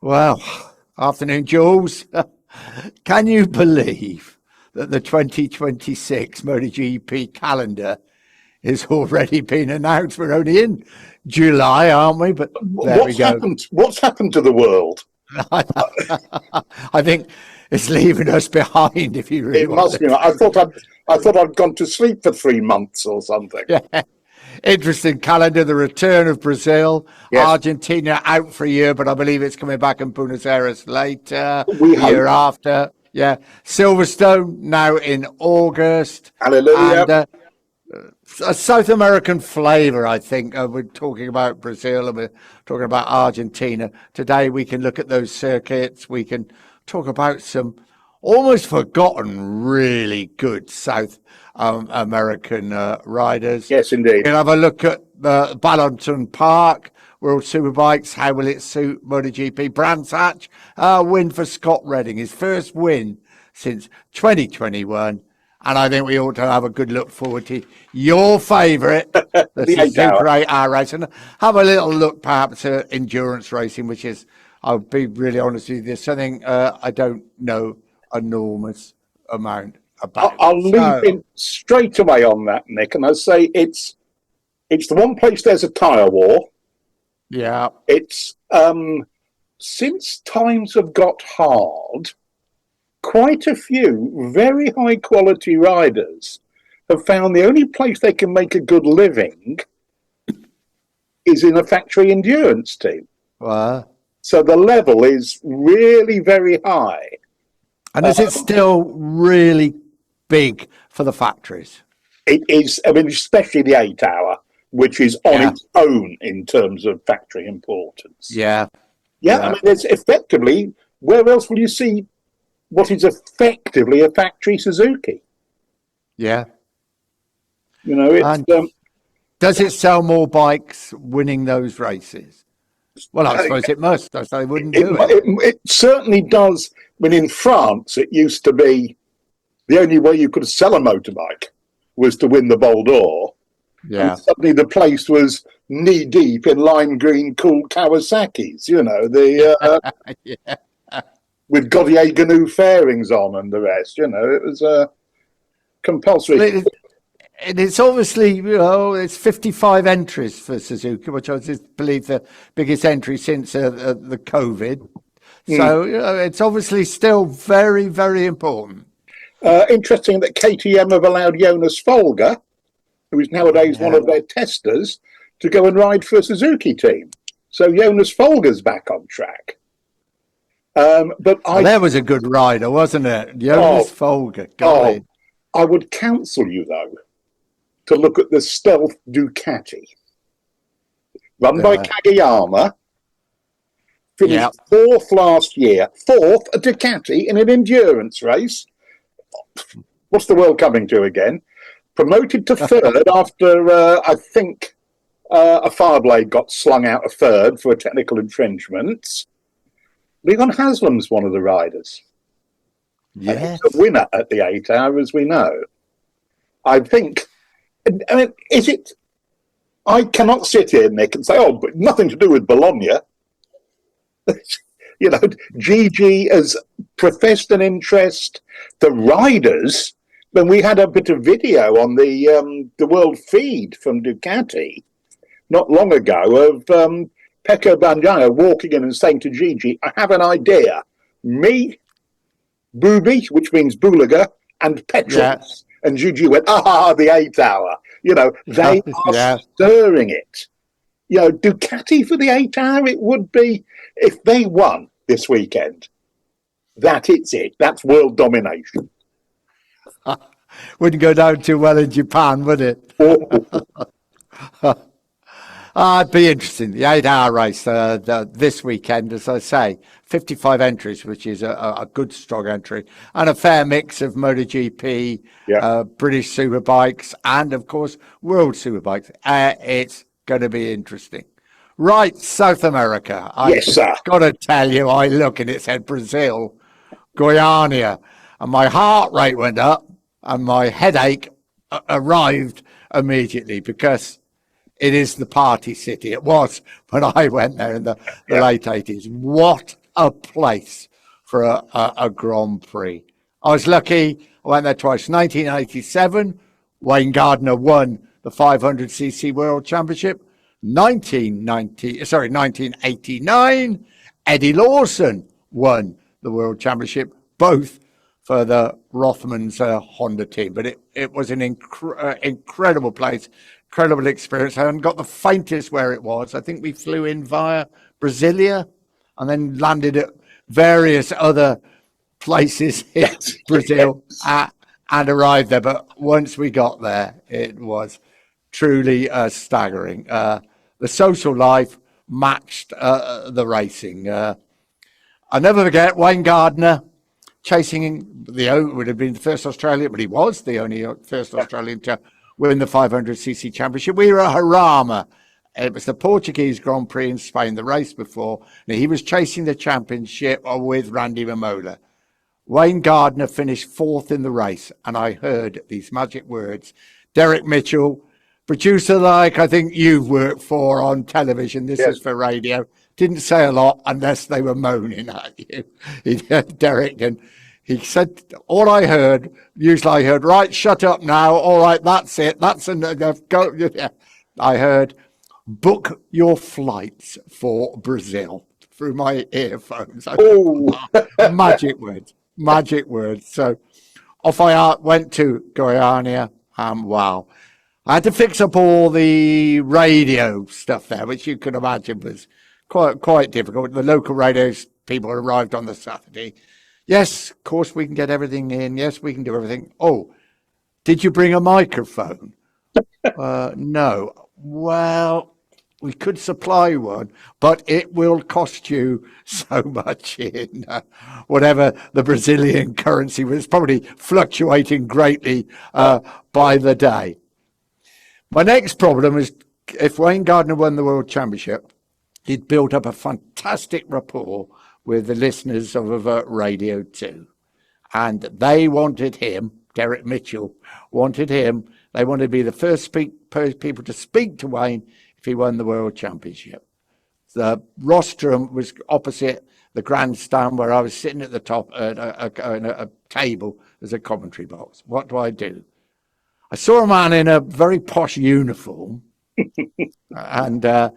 Well, afternoon, Jules. Can you believe that the 2026 MotoGP calendar has already been announced? We're only in July, aren't we? But there we What's go. happened? What's happened to the world? I think it's leaving us behind, if you really It want must be. the truth. I thought I'd gone to sleep for 3 months or something. Yeah. Interesting calendar. The return of Brazil, Yes, Argentina out for a year, but I believe it's coming back in Buenos Aires later, we the year hope. after. Yeah, Silverstone now in August, Hallelujah. and a South American flavour. I think we're talking about Brazil and we're talking about Argentina today. We can look at those circuits. We can talk about some almost forgotten, really good South American riders. Yes, indeed. We'll have a look at Ballonton Park, World Superbikes. How will it suit MotoGP? Brands Hatch, win for Scott Redding, his first win since 2021. And I think we ought to have a good look forward to your favourite, the The 8 hour. Suzuka 8-hour race, and have a little look perhaps at endurance racing, which is, I'll be really honest with you, there's something I don't know enormous amount about. I'll leap in straight away on that, Nick, and I say it's the one place there's a tyre war. Yeah. It's since times have got hard, quite a few very high quality riders have found the only place they can make a good living is in a factory endurance team. Well, So the level is really very high. and is it still really big for the factories? It is, I mean, especially the 8 hour, which is on Yeah. its own in terms of factory importance. Yeah. Yeah, Yeah. I mean, it's effectively, where else will you see what is effectively a factory Suzuki? Yeah. You know, it's And does it sell more bikes winning those races? Well, I suppose it must, else they wouldn't do it. it certainly does. I mean, in France, it used to be the only way you could sell a motorbike was to win the Bol d'Or. Yeah. And suddenly the place was knee deep in lime green, cool Kawasaki's. You know, Yeah. with Godier Gnu fairings on and the rest. You know, it was compulsory. And it's obviously, it's 55 entries for Suzuki, which I just believe the biggest entry since the COVID. So it's obviously still very, very important. Interesting that KTM have allowed Jonas Folger, who is nowadays one of their testers, to go and ride for a Suzuki team. So Jonas Folger's back on track. But There was a good rider, wasn't it? Jonas Folger. I would counsel you, though, to look at the Stealth Ducati, run by Kageyama, finished fourth last year, fourth a Ducati in an endurance race. What's the world coming to again? Promoted to third after, I think, a Fireblade got slung out of third for a technical infringement. Leon Haslam's one of the riders. Yes. He's a winner at the 8 hour, as we know. I think, I mean, is it? I cannot sit here, Nick, and say, but nothing to do with Bologna. You know, Gigi has professed an interest. The riders, when we had a bit of video on the world feed from Ducati not long ago of Pecco Bagnaia walking in and saying to Gigi, I have an idea. Me, Booby, which means Boulaga, and Petros. Yeah. And Gigi went, the 8 hour. You know, they are stirring it. You know, Ducati for the 8 hour, it would be, if they won this weekend, it's it. That's world domination. Wouldn't go down too well in Japan, would it? It'd be interesting. The 8 hour race this weekend, as I say, 55 entries, which is a good, strong entry, and a fair mix of MotoGP, British Superbikes, and, of course, World Superbikes. It's going to be interesting. Right, South America. Yes, sir. I've got to tell you, I look and it said Brazil, Goiânia, and my heart rate went up and my headache arrived immediately because it is the party city. It was when I went there in the late 80s. What a place for a Grand Prix. I was lucky. I went there twice. 1987, Wayne Gardner won the 500cc World Championship. 1989, Eddie Lawson won the World Championship, both for the Rothmans Honda team. But it was an incredible place, incredible experience. I hadn't got the faintest where it was. I think we flew in via Brasilia and then landed at various other places in Brazil and arrived there. But once we got there, it was truly staggering. The social life matched the racing. I'll never forget Wayne Gardner chasing would have been the first Australian, but he was the only first Australian to win the 500cc championship. We were at Jarama. It was the Portuguese Grand Prix in Spain, the race before. And he was chasing the championship with Randy Mamola. Wayne Gardner finished fourth in the race, and I heard these magic words. Derek Mitchell, producer like I think you've worked for on television, this is for radio, didn't say a lot unless they were moaning at you. Derek, and he said, all I heard, usually I heard, right, shut up now, all right, that's it, that's enough, go. Yeah. I heard, book your flights for Brazil through my earphones. Magic words. So off I went to Goiânia. Wow. I had to fix up all the radio stuff there, which you can imagine was quite difficult. The local radio people arrived on the Saturday. Yes, of course, we can get everything in. Yes, we can do everything. Oh, did you bring a microphone? No. Well, we could supply one, but it will cost you so much in whatever the Brazilian currency was, probably fluctuating greatly by the day. My next problem is if Wayne Gardner won the World Championship, he'd built up a fantastic rapport with the listeners of Radio 2. And they wanted him, Derek Mitchell wanted him, they wanted to be the first people to speak to Wayne if he won the World Championship. The rostrum was opposite the grandstand where I was sitting at the top at a table as a commentary box. What do? I saw a man in a very posh uniform and I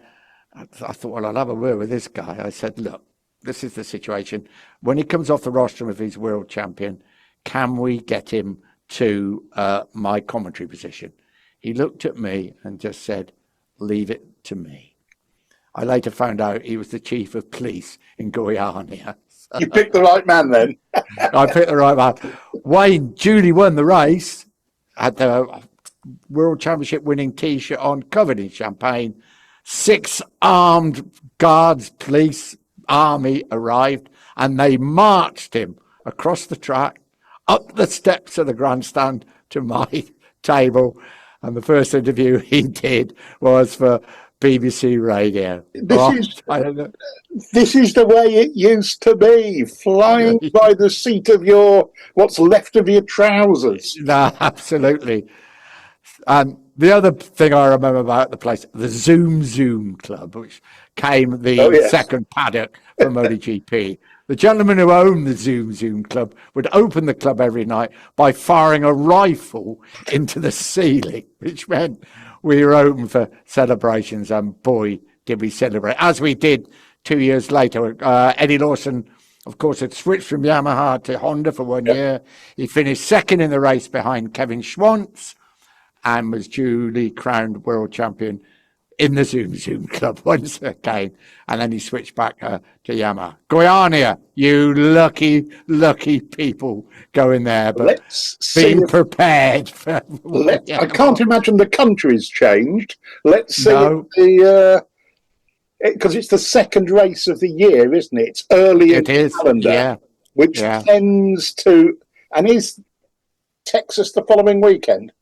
thought, well, I'll have a word with this guy. I said, look, this is the situation. When he comes off the rostrum, if he's world champion, can we get him to my commentary position? He looked at me and just said, leave it to me. I later found out he was the chief of police in Goiânia. You picked the right man then. I picked the right man. Wayne duly won the race, had the World Championship winning T-shirt on, covered in champagne. 6 armed guards, police, army arrived, and they marched him across the track, up the steps of the grandstand to my table. And the first interview he did was for BBC Radio. This is the way it used to be, flying by the seat of what's left of your trousers. No, absolutely. And the other thing I remember about the place, the Zoom Club, which came the second paddock for MotoGP. The gentleman who owned the Zoom Club would open the club every night by firing a rifle into the ceiling, which meant we were open for celebrations, and boy, did we celebrate. As we did 2 years later, Eddie Lawson, of course, had switched from Yamaha to Honda for 1 year. He finished second in the race behind Kevin Schwantz and was duly crowned world champion in the Zoom Club once again. And then he switched back to Yamaha. Goiânia, you lucky people going there, but being prepared. I can't imagine the country's changed. Let's see because it's the second race of the year, isn't it? It's early in the calendar, which tends to, and is Texas the following weekend?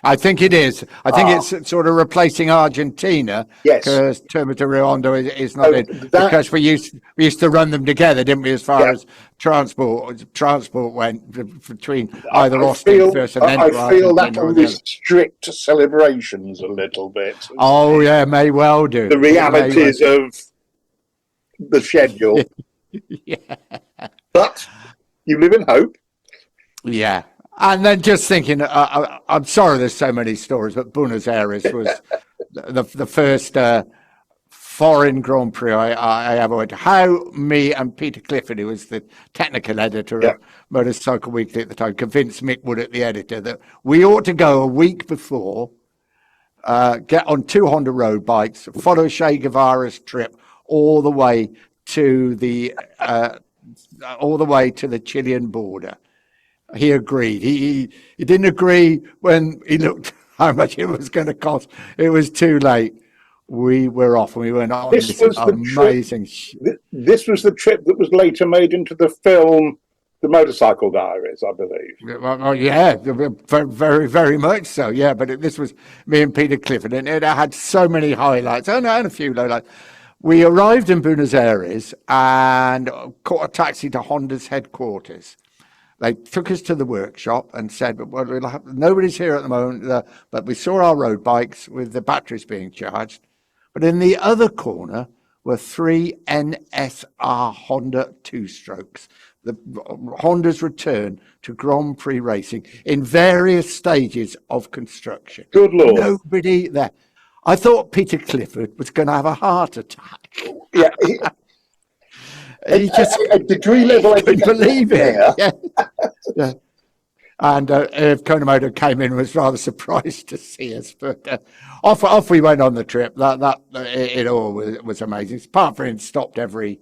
I think it is. I think it's sort of replacing Argentina. Yes. Because Terma de Riondo is not in. Because we used to run them together, didn't we, as far as transport went between either Austin first and then I feel that will restrict celebrations a little bit. Oh, yeah, may well do. The realities of the schedule. Yeah. But you live in hope. Yeah. And then just thinking, I'm sorry there's so many stories, but Buenos Aires was the first foreign Grand Prix I ever went to. How me and Peter Clifford, who was the technical editor Yeah. of Motorcycle Weekly at the time, convinced Mick Wood, the editor, that we ought to go a week before, get on 2 Honda road bikes, follow Che Guevara's trip all the way to the Chilean border. He agreed. He didn't agree when he looked how much it was going to cost. It was too late. We were off and we went on This was the amazing. This was the trip that was later made into the film, The Motorcycle Diaries, I believe. Oh, yeah, very, very much so. Yeah, but this was me and Peter Clifford, and it had so many highlights and a few lowlights. We arrived in Buenos Aires and caught a taxi to Honda's headquarters. They took us to the workshop and said, well, nobody's here at the moment, but we saw our road bikes with the batteries being charged. But in the other corner were 3 NSR Honda two-strokes, the Honda's return to Grand Prix racing in various stages of construction. Good Lord. Nobody there. I thought Peter Clifford was going to have a heart attack. Yeah. He just a degree level. couldn't believe it. Yeah. Yeah. And Irv Konemoto came in and was rather surprised to see us. But off we went on the trip. It all was amazing. Apart from being stopped every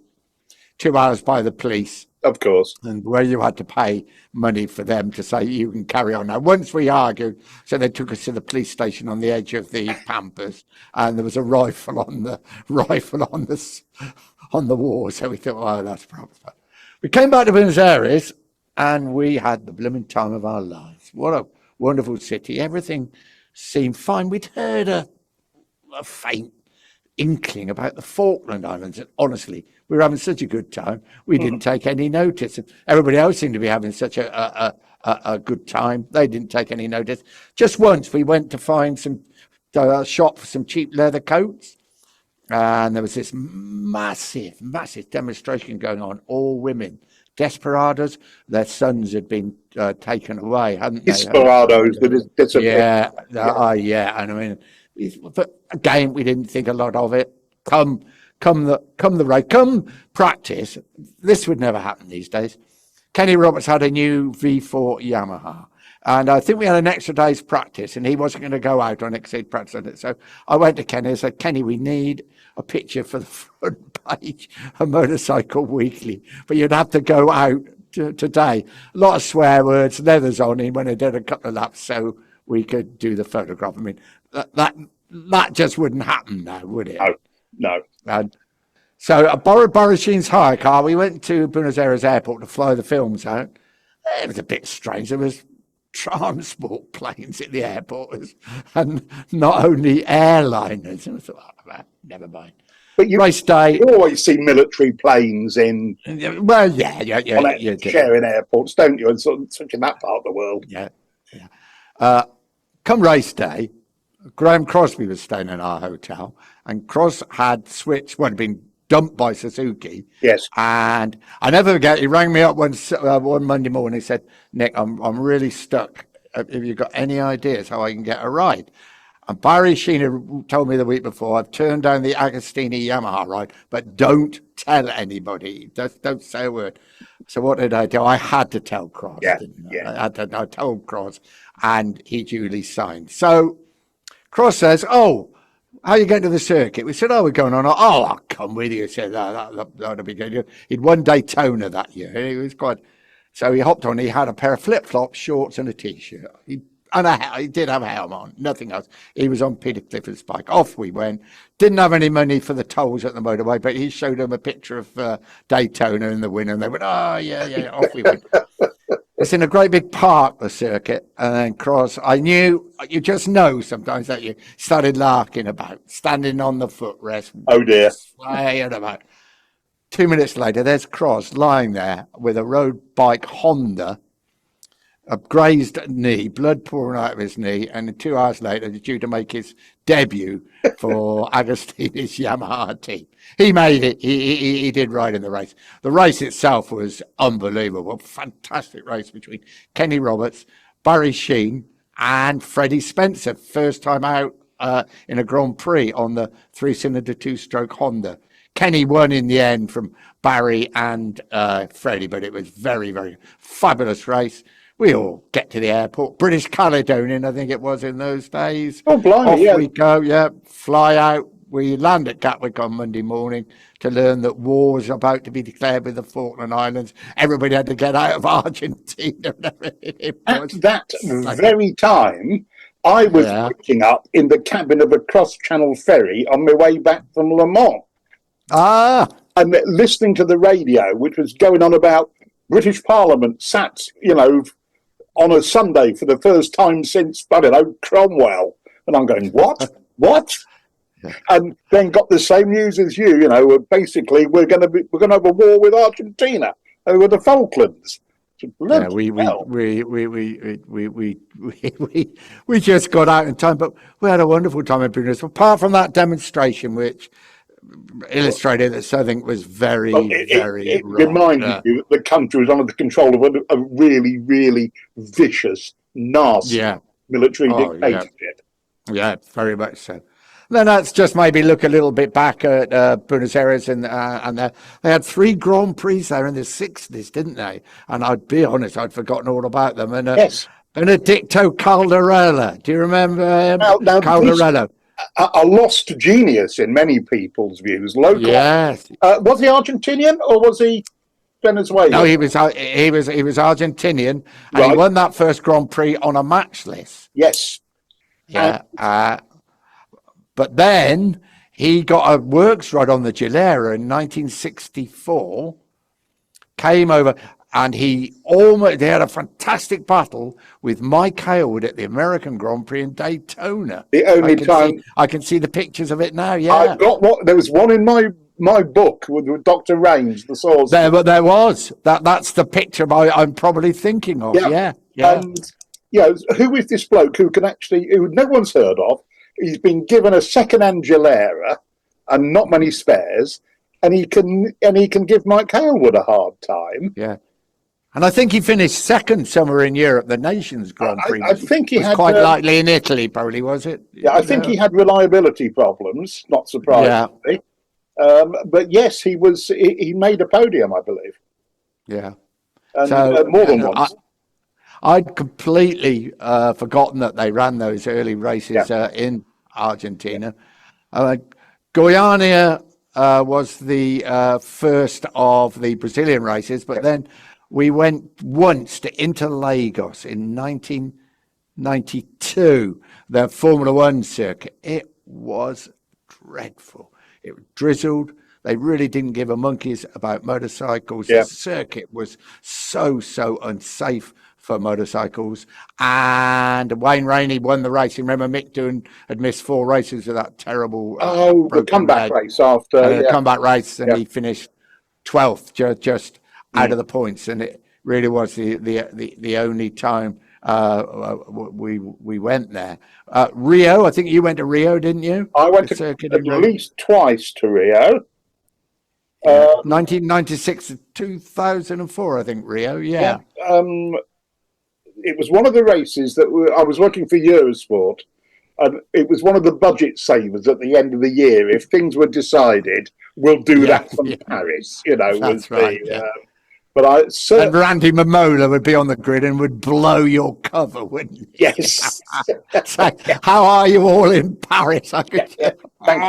2 hours by the police. Of course. And where you had to pay money for them to say you can carry on. Now, once we argued, so they took us to the police station on the edge of the Pampas, and there was a rifle on the wall. So we thought, oh, that's probably. We came back to Buenos Aires, and we had the blooming time of our lives. What a wonderful city! Everything seemed fine. We'd heard a faint inkling about the Falkland Islands, and honestly, we were having such a good time. We didn't take any notice. Everybody else seemed to be having such a good time. They didn't take any notice. Just once, we went to find some shop for some cheap leather coats, and there was this massive demonstration going on. All women, desperados. Their sons had been taken away, hadn't they? Desperados. Yeah. And I mean, but again, we didn't think a lot of it. Come the race, come practice. This would never happen these days. Kenny Roberts had a new V4 Yamaha, and I think we had an extra day's practice, and he wasn't going to go out on exceed practice on it. So I went to Kenny and said, Kenny, we need a picture for the front page of Motorcycle Weekly, but you'd have to go out today. A lot of swear words, leathers on him when I did a couple of laps, so we could do the photograph. I mean, that just wouldn't happen now, would it? No. And so I borrowed Boris Sheen's hire car. We went to Buenos Aires airport to fly the films out. It was a bit strange. There was transport planes at the airport and not only airliners. And I thought, oh, never mind. But race day. You always see military planes in. Well, yeah. Sharing airports, don't you? And such in that part of the world. Yeah. Come race day, Graham Crosby was staying in our hotel, and Cros had switched, had been dumped by Suzuki. Yes. And I never forget, he rang me up one Monday morning. He said, Nick, I'm really stuck. Have you got any ideas how I can get a ride? And Barry Sheen told me the week before, I've turned down the Agostini Yamaha ride, but don't tell anybody. Don't say a word. So what did I do? I had to tell Cros. I told Cros, and he duly signed. So Cros says, oh, how are you going to the circuit? We said, oh, we're going on. Oh, I'll come with you. He said, that'll be good. He'd won Daytona that year. He was quite. So he hopped on. He had a pair of flip-flops, shorts, and a T-shirt. He did have a helmet on, nothing else. He was on Peter Clifford's bike. Off we went. Didn't have any money for the tolls at the motorway, but he showed them a picture of Daytona in the winter, and they went, oh, yeah, off we went. It's in a great big park, the circuit, and then Cros. I knew, you just know sometimes that you started larking about, standing on the footrest. Oh, dear. Swaying about. 2 minutes later, there's Cros lying there with a road bike Honda, a grazed knee, blood pouring out of his knee, and 2 hours later, he's due to make his debut for Agostini's Yamaha team. He made it. He did right in the race. The race itself was unbelievable. Fantastic race between Kenny Roberts, Barry Sheen, and Freddie Spencer. First time out in a Grand Prix on the 3-cylinder 2-stroke Honda. Kenny won in the end from Barry and Freddie, but it was very, very fabulous race. We all get to the airport, British Caledonian, I think it was in those days. Oh, blimey, Off yeah. we go, fly out. We land at Gatwick on Monday morning to learn that war was about to be declared with the Falkland Islands. Everybody had to get out of Argentina and everything. At that very time, I was waking up in the cabin of a cross-channel ferry on my way back from Le Mans. And listening to the radio, which was going on about British Parliament sat, on a Sunday for the first time since, I don't know, Cromwell. And I'm going, what? What? Yeah. And then got the same news as you, basically we're going to have a war with Argentina over the Falklands. Yeah, we just got out in time, but we had a wonderful time in Buenos. Apart from that demonstration, which illustrated that Southern was very, it reminded you that the country was under the control of a really, really vicious, nasty military dictatorship. Yeah, very much so. Then let's just maybe look a little bit back at Buenos Aires, and they had 3 Grand Prix there in the 60s, didn't they? And I'd be honest, I'd forgotten all about them. And Benedicto Caldarella, do you remember him? Caldarella. A lost genius in many people's views. Local. Yes. Was he Argentinian or was he Venezuelan? No, he was Argentinian, and he won that first Grand Prix on a matchless. Yes. Yeah. But then he got a works rod on the Gilera in 1964, came over, and they had a fantastic battle with Mike Hailwood at the American Grand Prix in Daytona. The only time I can see the pictures of it now. Yeah, I've got there was one in my book with Dr. Rains, the source. There was that's the picture I'm probably thinking of. Yeah. And who is this bloke who no one's heard of? He's been given a second-hand Gilera and not many spares, and he can give Mike Hailwood a hard time. Yeah. And I think he finished second somewhere in Europe, the Nations Grand Prix. I think he had quite likely in Italy, probably, was it? Yeah, I think he had reliability problems, not surprisingly. Yeah. But yes, he made a podium, I believe. Yeah. And more than once. I'd completely forgotten that they ran those early races in Argentina. Goiânia was the first of the Brazilian races, but then we went once to Interlagos in 1992, the Formula One circuit. It was dreadful. It drizzled. They really didn't give a monkeys about motorcycles. The circuit was so unsafe for motorcycles, and Wayne Rainey won the race. You remember Mick Doohan had missed 4 races with that terrible the comeback race after the comeback race, and he finished 12th, just out of the points, and it really was the only time we went there. Rio, I think you went to Rio, didn't you? I went at least twice to Rio. 1996 to 2004, I think, Rio. Yeah. It was one of the races that I was working for Eurosport, and it was one of the budget savers at the end of the year. If things were decided, we'll do that from Paris. That's right. But and Randy Mamola would be on the grid and would blow your cover, wouldn't he? Yes. So, how are you all in Paris? I could. Thanks,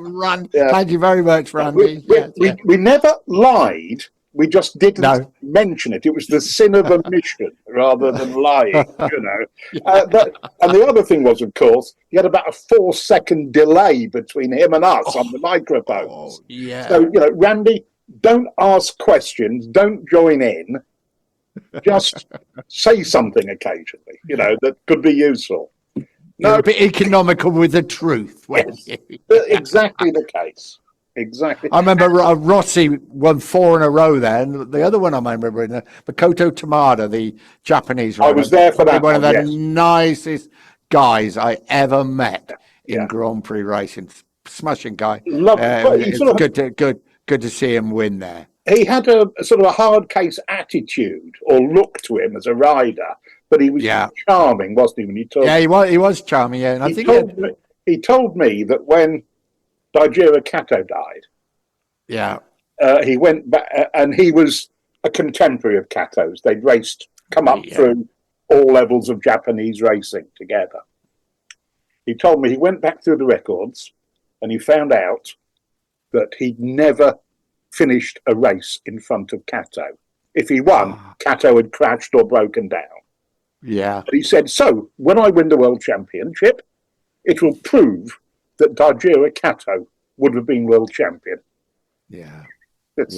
Randy. Thank you very much, Randy. We never lied. We just didn't mention it. It was the sin of omission rather than lying, And the other thing was, of course, he had about a 4-second delay between him and us on the microphones. So, Randy, don't ask questions. Don't join in. Just say something occasionally, that could be useful. You're a bit economical with the truth. Yes, exactly the case. exactly. I remember Rossi won 4 in a row there, and the other one I remember in Makoto Tamada, the Japanese rider. I was there for Probably that one of the yes. nicest guys I ever met in Yeah. Grand Prix racing. Smashing guy. Lovely. But he It's sort of, good to see him win there. he had a sort of a hard case attitude or look to him as a rider, but he was charming, wasn't he? When he told he was charming. Yeah, and I think he told me that when Daijiro Kato died, he went back, and he was a contemporary of Kato's. They'd come up through all levels of Japanese racing together. He told me he went back through the records and he found out that he'd never finished a race in front of Kato. If he won, Kato had crashed or broken down. Yeah. But he said, so when I win the world championship, it will prove that Daijiro Kato would have been world champion. Yeah.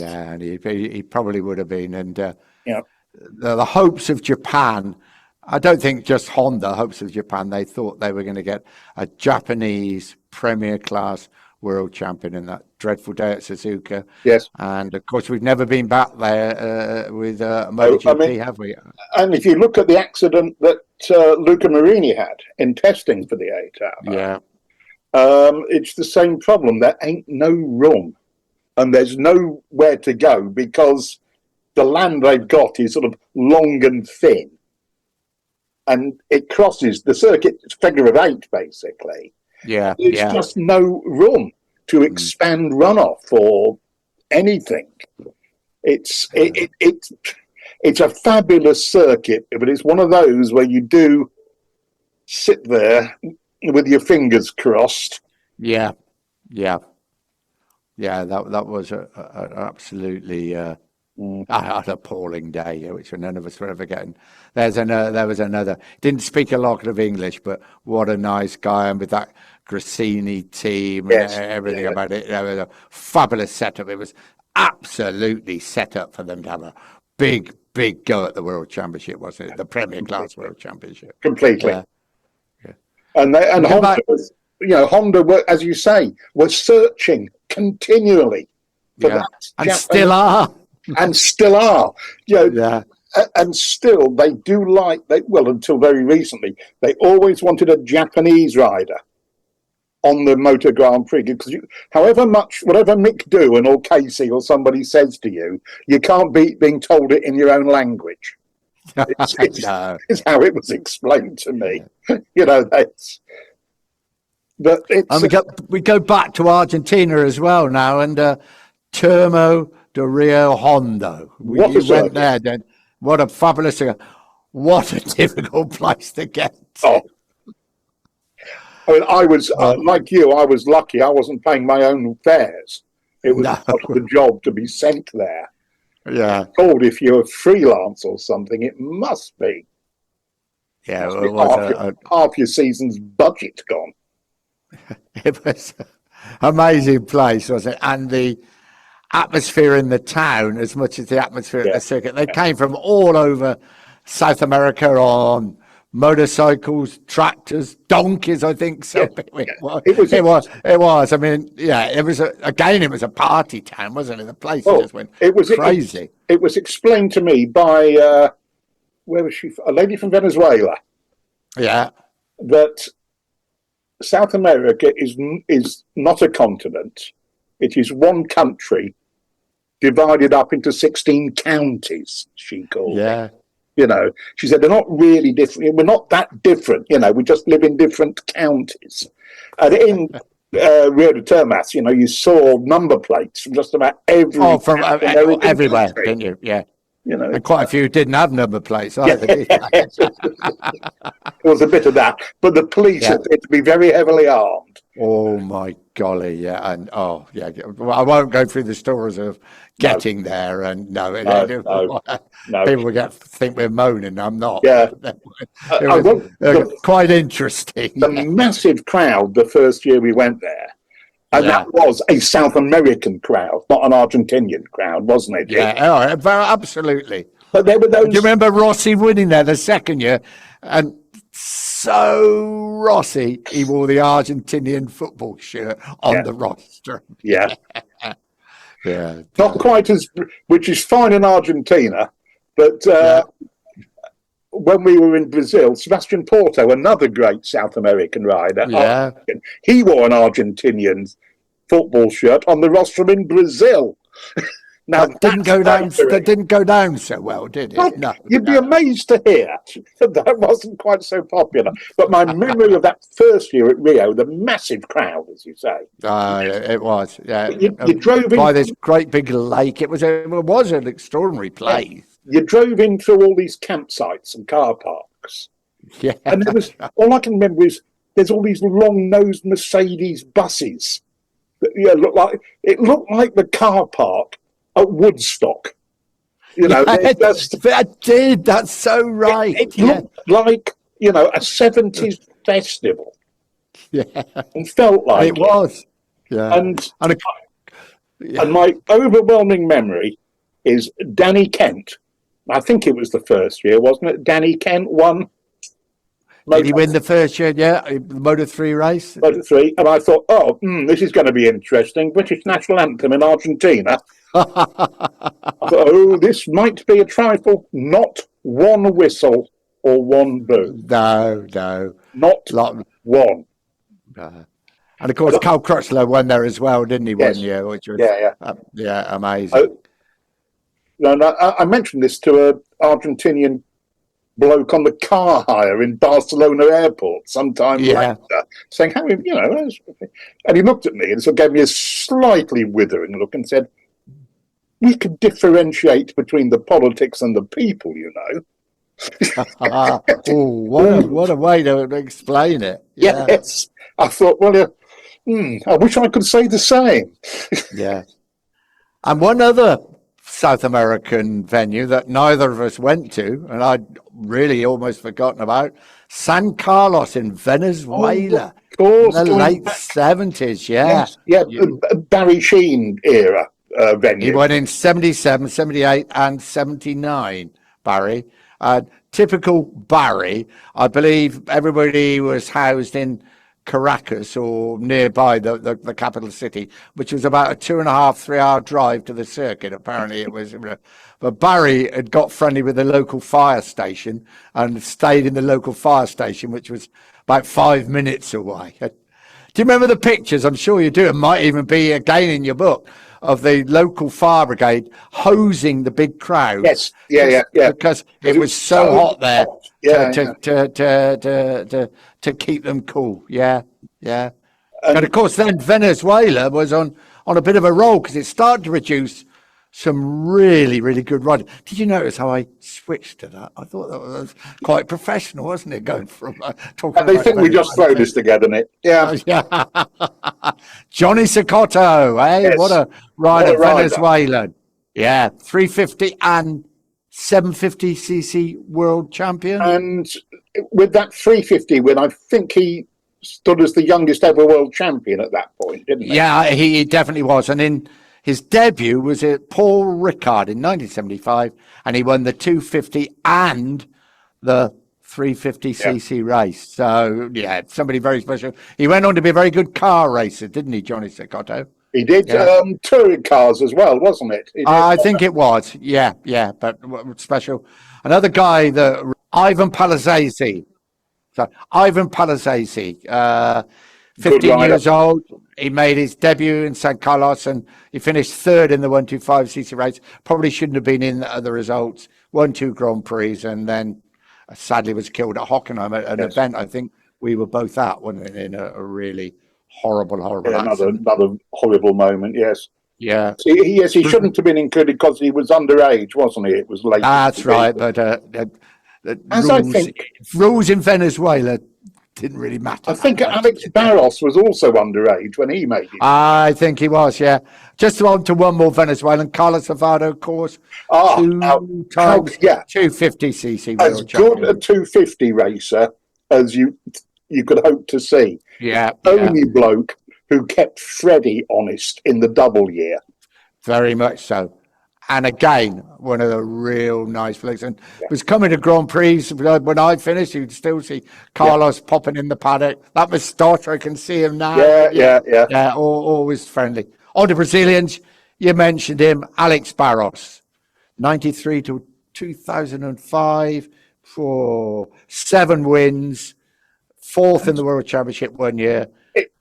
And he probably would have been. And the hopes of Japan, I don't think just Honda, hopes of Japan, they thought they were going to get a Japanese premier class world champion in that dreadful day at Suzuka. Yes. And of course, we've never been back there with MotoGP, have we? And if you look at the accident that Luca Marini had in testing for the 8 hour, it's the same problem. There ain't no room and there's nowhere to go because the land they've got is sort of long and thin. And it crosses the circuit figure of 8, basically. Yeah, There's just no room to expand runoff or anything. It's a fabulous circuit, but it's one of those where you do sit there with your fingers crossed. Yeah. That was an absolutely an appalling day, which none of us were ever getting. There was another. Didn't speak a lot of English, but what a nice guy, and with that Grassini team and everything about it. It was a fabulous setup. It was absolutely set up for them to have a big go at the World Championship, wasn't it? The Premier Class World Championship. Completely. And Honda was, Honda, as you say, was searching continually for that. And still are. And still are. And still they do until very recently, they always wanted a Japanese rider on the Moto Grand Prix, because whatever Mick Doohan or Casey or somebody says to you, you can't beat being told it in your own language. It's how it was explained to me. We go back to Argentina as well now, and Termo de Rio Hondo. We went there then. What a fabulous thing. What a difficult place to get to. I mean, I was like you. I was lucky. I wasn't paying my own fares. It was part of the job to be sent there. Yeah. Told if you're freelance or something, it must be. Yeah, half your season's budget gone. It was an amazing place, wasn't it? And the atmosphere in the town, as much as the atmosphere at the circuit, they came from all over South America on motorcycles, tractors, donkeys, I think. So it was. I mean, it was a party town, wasn't it? The place just went crazy. It was explained to me by where was she? A lady from Venezuela. Yeah. That South America is not a continent. It is one country divided up into 16 counties, she called it. She said, they're not really different. We're not that different. We just live in different counties. And in Rio de Termas, you saw number plates from just about from everywhere, didn't you? Yeah. And quite a few didn't have number plates either. There was a bit of that. But the police appeared to be very heavily armed. Oh, my golly, yeah. And, well, I won't go through the stories of getting there. And, people will think we're moaning. I'm not. Yeah. It was quite interesting. The massive crowd the first year we went there. And that was a South American crowd, not an Argentinian crowd, wasn't it? Yeah, absolutely. But there were those. Do you remember Rossi winning there the second year? And so Rossi, he wore the Argentinian football shirt on the roster. Yeah. Yeah. Not quite as, which is fine in Argentina, but when we were in Brazil, Sebastian Porto, another great South American rider, he wore an Argentinian football shirt on the roster in Brazil. Now that didn't go down so well, did it? Well, No, you'd be amazed to hear that wasn't quite so popular. But my memory of that first year at Rio, the massive crowd, as you say. It was, yeah. You drove by this great big lake. It was an extraordinary place. You drove in through all these campsites and car parks. Yeah. And there was, all I can remember is there's all these long-nosed Mercedes buses. It looked like the car park at Woodstock. That did. That's so right. It looked like, a 70s festival. Yeah. And felt like it was. Yeah. And my overwhelming memory is Danny Kent. I think it was the first year, wasn't it? Danny Kent won. Did he win the first year? Yeah, the Moto3 race. Moto3, and I thought, this is going to be interesting. British national anthem in Argentina. I thought, this might be a trifle. Not one whistle or one boo. No. Not one. And of course, Cal Crutchlow won there as well, didn't he? Yes. 1 year, which was amazing. I mentioned this to an Argentinian bloke on the car hire in Barcelona airport sometime later, saying, and he looked at me and gave me a slightly withering look and said, we could differentiate between the politics and the people, what a way to explain it. Yeah. Yes. I thought, I wish I could say the same. Yeah. And one other South American venue that neither of us went to, and I'd really almost forgotten about, San Carlos in Venezuela. Of course. In the late 70s, Yes. Yeah, Barry Sheen era venue. He won in 77, 78 and 79, Barry. Typical Barry, I believe everybody was housed in Caracas or nearby the capital city, which was about a 2.5, 3 hour drive to the circuit. Apparently it was, but Barry had got friendly with the local fire station and stayed in the local fire station, which was about 5 minutes away. Do you remember the pictures? I'm sure you do. It might even be again in your book of the local fire brigade hosing the big crowd. Yes, yeah. Because it was so hot there. To keep them cool. Yeah. And of course, then Venezuela was on a bit of a roll because it started to produce some really, really good riders. Did you notice how I switched to that? I thought that was quite professional, wasn't it? Going from talking. And they think we just throw this together, Nick. Yeah. Johnny Cecotto, eh? Yes. What a rider, Venezuelan. Yeah, 350 and 750cc world champion. And with that 350 win, I think he stood as the youngest ever world champion at that point, didn't he? Yeah, he definitely was. And in his debut was at Paul Ricard in 1975, and he won the 250 and the 350cc race. So, somebody very special. He went on to be a very good car racer, didn't he, Johnny Cecotto? He did touring cars as well, wasn't it? I think it was. Yeah. But special. Another guy, Ivan Palazese. So Ivan Palazese, 15 years old. He made his debut in San Carlos and he finished third in the 125cc race. Probably shouldn't have been in the other results. Won 2 Grand Prix and then sadly was killed at Hockenheim at an event I think we were both at, wasn't it, in a really horrible accident. Another horrible moment, yes. Yeah. He shouldn't have been included because he was underage, wasn't he? It was late. That's right, but rules in Venezuela didn't really matter. I think Alex Barros was also underage when he made it. I think he was, yeah. Just on to one more Venezuelan, Carlos Savado, of course. 2 times 250cc. As good a 250 racer as you could hope to see. Yeah. Only bloke who kept Freddie honest in the double year. Very much so. And again, one of the real nice flicks. And it was coming to Grand Prix when I finished. You'd still see Carlos popping in the paddock. That moustache, I can see him now. Yeah. Yeah, always friendly. On to Brazilians, you mentioned him, Alex Barros, 93 to 2005, for 7 wins, 4th in the World Championship one year.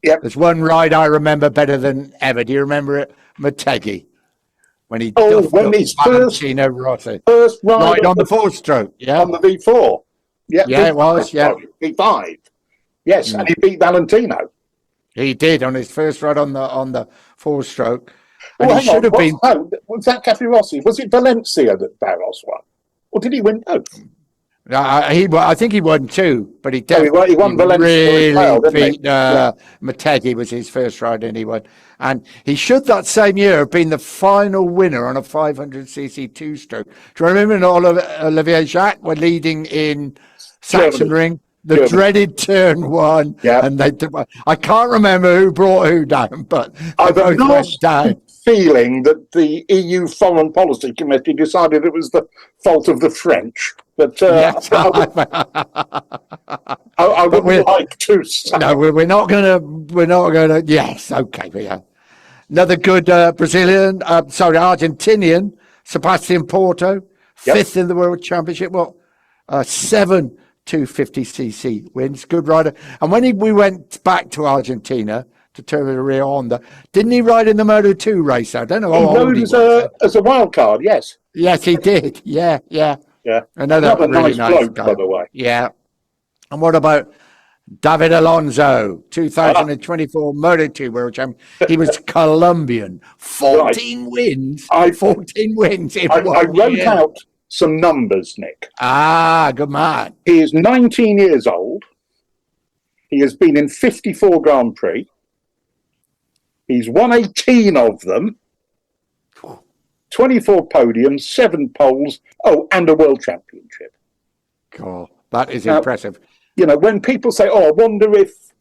There's one ride I remember better than ever. Do you remember it? Motegi. When he when his first ride on the 4-stroke, on the V4, it was, V5, yes, and he beat Valentino. He did on his first ride on the 4-stroke, and he should have been. No, was that Capirossi? Was it Valencia that Barros won, or did he win both? I think he won 2, but he definitely he won Valencia really as well, beat Motegi was his first ride, and he won. And he should that same year have been the final winner on a 500cc 2-stroke. Do you remember Olivier Jacques were leading in Sachsenring? The dreaded turn 1, and I can't remember who brought who down, but I both went down. Feeling that the EU Foreign Policy Committee decided it was the fault of the French, but yes, I wouldn't like to say. No, we're not gonna. Yes, okay, yeah. Another good Brazilian, Argentinian, Sebastian Porto, 5th in the World Championship. 7 250cc wins, good rider. And when we went back to Argentina to turn the Rio Honda, didn't he ride in the Moto2 race? I don't know how old he was. As a wild card, yes. Yes, he did. Yeah. Another really nice bloke, guy, by the way. Yeah. And what about David Alonso, 2024 Moto2 World Champion? He was Colombian. 14 wins. 14 wins in I wrote out some numbers, Nick. Good man. He is 19 years old. He has been in 54 Grand Prix. He's won 18 of them. 24 podiums, 7 poles, and a world championship. God, that is impressive. When people say, I wonder if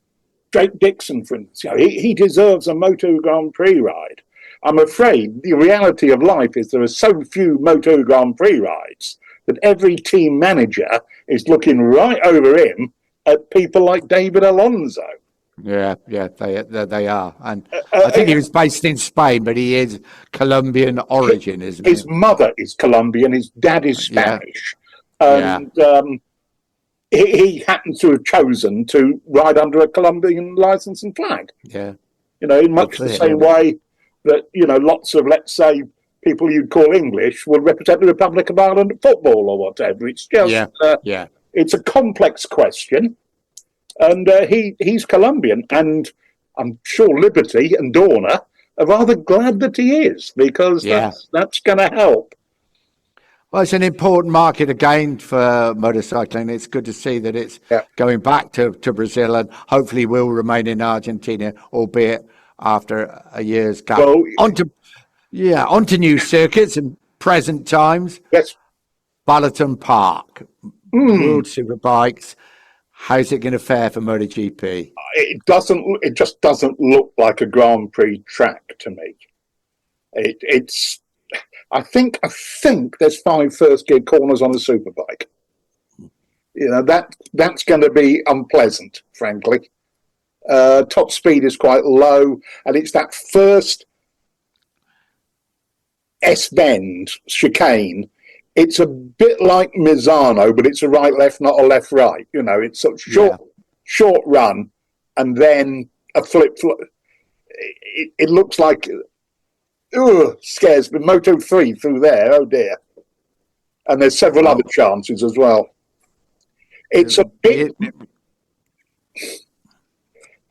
Drake Dixon, for instance, he deserves a Moto Grand Prix ride. I'm afraid the reality of life is there are so few Moto Grand Prix rides that every team manager is looking right over him at people like David Alonso. Yeah, they are. And I think he was based in Spain, but he is Colombian origin, isn't he? His mother is Colombian, his dad is Spanish. And he happens to have chosen to ride under a Colombian license and flag. Yeah. In much the same way that, lots of, let's say, people you'd call English would represent the Republic of Ireland at football or whatever. It's just, it's a complex question. And he's Colombian, and I'm sure Liberty and Dorna are rather glad that he is, because that's going to help. Well, it's an important market again for motorcycling. It's good to see that it's going back to Brazil, and hopefully will remain in Argentina, albeit after a year's gap. Well, onto new circuits and present times. Yes. Balloton Park, World Superbikes. How's it going to fare for MotoGP? It just doesn't look like a Grand Prix track to me. I think there's 5 first gear corners on a superbike. That's going to be unpleasant, frankly. Top speed is quite low, and it's that first S-bend chicane. It's a bit like Misano, but it's a right-left, not a left-right. It's sort of short run, and then a flip. It looks like, scares me. Moto3 through there, oh dear. And there's several other chances as well. It's a bit...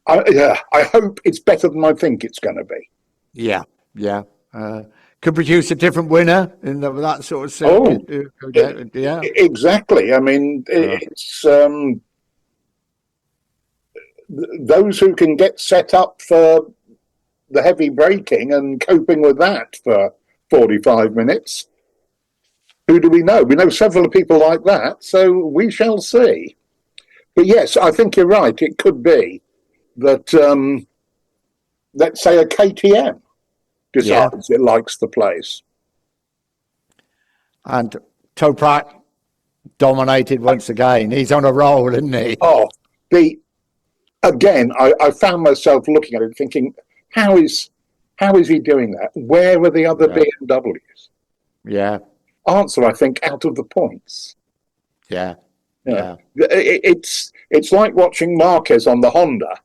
I hope it's better than I think it's going to be. Yeah. Could produce a different winner in that sort of circuit. Exactly. I mean, it's those who can get set up for the heavy braking and coping with that for 45 minutes. Who do we know? We know several people like that, so we shall see. But yes, I think you're right. It could be that, let's say, a KTM decides it likes the place. And Toprak dominated once again. He's on a roll, isn't he? Oh, I found myself looking at it thinking, how is he doing that? Where are the other BMWs? Yeah. Answer, I think, out of the points. Yeah. Yeah. It's like watching Marquez on the Honda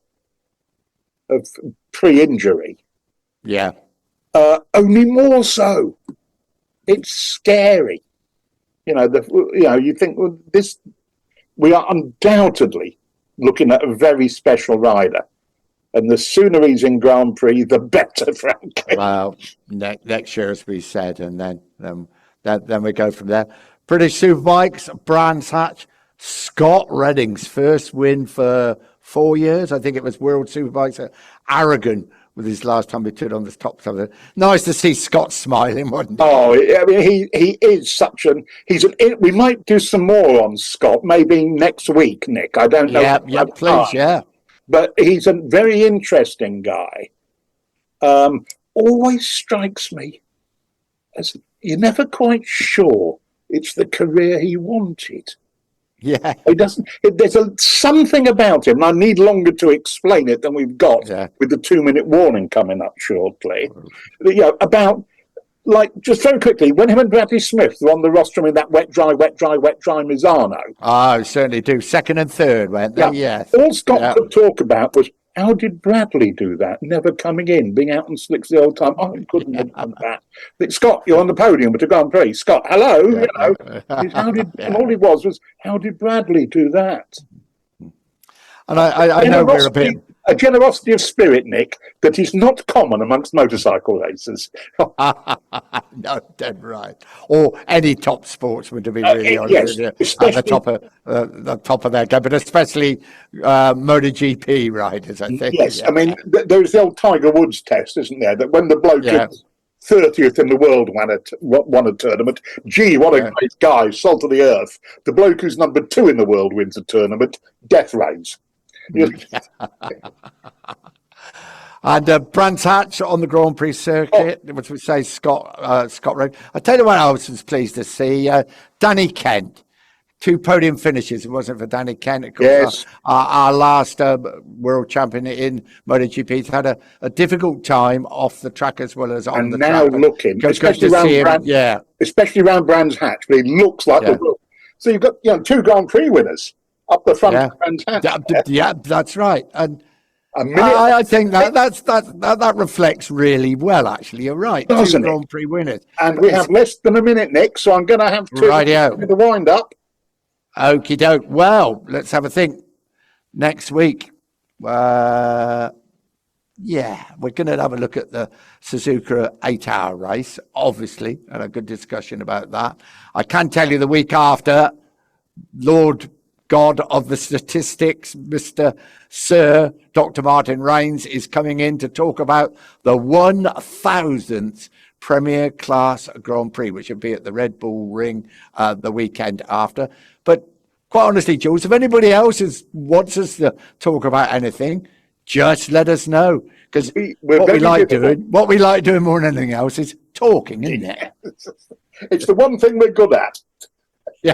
of pre-injury. Yeah. Only more so. It's scary. You think, well, we are undoubtedly looking at a very special rider. And the sooner he's in Grand Prix, the better, frankly. Well, next year, as we said, and then we go from there. British Superbikes, Brands Hatch, Scott Redding's first win for 4 years. I think it was World Superbikes at Aragon with his last time he stood on the top of it. Nice to see Scott smiling, wasn't it? Oh, I mean, he is such we might do some more on Scott, maybe next week, Nick. I don't know. Yeah, please, yeah. But he's a very interesting guy. Always strikes me as you're never quite sure it's the career he wanted. Yeah. He doesn't. There's something about him. I need longer to explain it than we've got with the 2-minute warning coming up shortly. About, like, just very quickly, when him and Bradley Smith were on the rostrum in that wet, dry Misano. Oh, certainly do. Second and third, weren't they? Yeah. All Scott could talk about was, how did Bradley do that? Never coming in, being out on slicks the old time. Oh, he couldn't have done that. But Scott, you're on the podium with the Grand Prix. Scott, hello. And all it was, how did Bradley do that? And I know we're a bit... A generosity of spirit, Nick, that is not common amongst motorcycle racers. No, dead right. Or any top sportsman, to be really honest, at the top of their game, but especially MotoGP riders, I think. Yes, I mean, there's the old Tiger Woods test, isn't there? That when the bloke is 30th in the world won a tournament, gee, what a great guy, salt of the earth. The bloke who's number 2 in the world wins a tournament, death reigns. And Brands Hatch on the Grand Prix circuit, which we say Scott Road. I tell you what I was pleased to see, Danny Kent. 2 podium finishes. It wasn't for Danny Kent, of course. Our last world champion in MotoGP. He's had a difficult time off the track as well as on the track. And now looking, especially around Brands Hatch, but he looks like the world. So you've got 2 Grand Prix winners up the front of Brands Hatch. Yeah, that's right. And I think that reflects really well, actually. You're right. Doesn't 2 Grand Prix winners. And we have less than a minute, Nick, so I'm going to have to the wind up. Okie doke. Well, let's have a think. Next week, we're going to have a look at the Suzuka 8-hour race, obviously, and a good discussion about that. I can tell you the week after, Lord God of the statistics, Mr. Sir Dr. Martin Rains is coming in to talk about the 1000th Premier Class Grand Prix, which will be at the Red Bull Ring the weekend after. But quite honestly, Jules, if anybody else wants us to talk about anything, just let us know. Because what we like doing more than anything else is talking, isn't it? It's the one thing we're good at. Yeah.